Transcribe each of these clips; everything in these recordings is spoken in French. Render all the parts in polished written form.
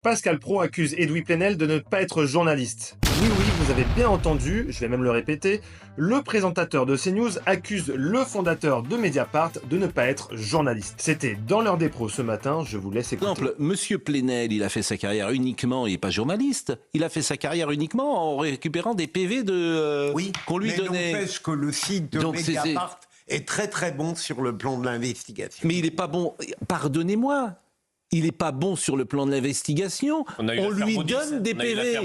Pascal Praud accuse Edoui Plenel de ne pas être journaliste. Oui, oui, vous avez bien entendu, je vais même le répéter, le présentateur de CNews accuse le fondateur de Mediapart de ne pas être journaliste. C'était dans l'heure des pros ce matin, je vous laisse écouter. Par exemple, Monsieur Plenel, il a fait sa carrière uniquement, il n'est pas journaliste, il a fait sa carrière uniquement en récupérant des PV qu'on lui donnait. Mais n'empêche que le site de Donc, Mediapart est très très bon sur le plan de l'investigation. Mais il n'est pas bon, pardonnez-moi, il n'est pas bon sur le plan de l'investigation. On lui donne des PV.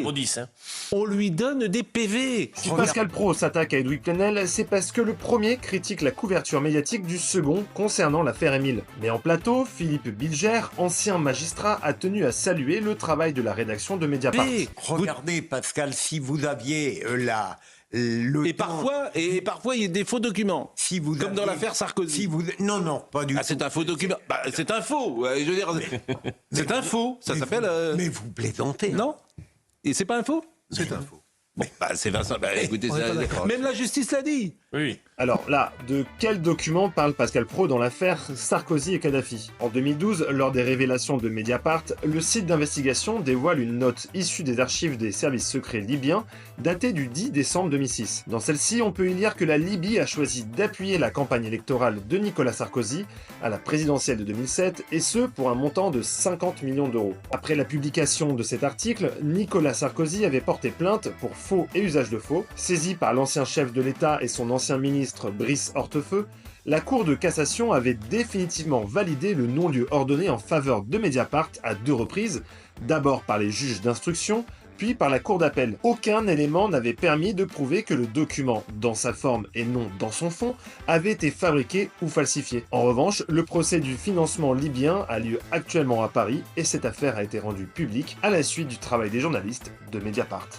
On lui donne des PV. Si Pascal Praud s'attaque à Edoui Plenel, c'est parce que le premier critique la couverture médiatique du second concernant l'affaire Émile. Mais en plateau, Philippe Bilger, ancien magistrat, a tenu à saluer le travail de la rédaction de Mediapart. Regardez Pascal, si vous aviez parfois, il y a des faux documents. Si vous comme dans l'affaire Sarkozy. Non, pas du tout. C'est un faux document. C'est un faux. Je veux dire, c'est un faux. Ça s'appelle. Mais vous plaisantez. Non. Et c'est pas un faux. C'est un faux. Bon, c'est Vincent. Écoutez, même la justice l'a dit. Oui. Alors là, de quel document parle Pascal Praud dans l'affaire Sarkozy et Kadhafi? En 2012, lors des révélations de Mediapart, le site d'investigation dévoile une note issue des archives des services secrets libyens, datée du 10 décembre 2006. Dans celle-ci, on peut y lire que la Libye a choisi d'appuyer la campagne électorale de Nicolas Sarkozy à la présidentielle de 2007, et ce pour un montant de 50 millions d'euros. Après la publication de cet article, Nicolas Sarkozy avait porté plainte pour faux et usage de faux, saisi par l'ancien chef de l'État et son ancien ministre Brice Hortefeux. La Cour de cassation avait définitivement validé le non-lieu ordonné en faveur de Mediapart à 2 reprises, d'abord par les juges d'instruction, puis par la Cour d'appel. Aucun élément n'avait permis de prouver que le document, dans sa forme et non dans son fond, avait été fabriqué ou falsifié. En revanche, le procès du financement libyen a lieu actuellement à Paris et cette affaire a été rendue publique à la suite du travail des journalistes de Mediapart.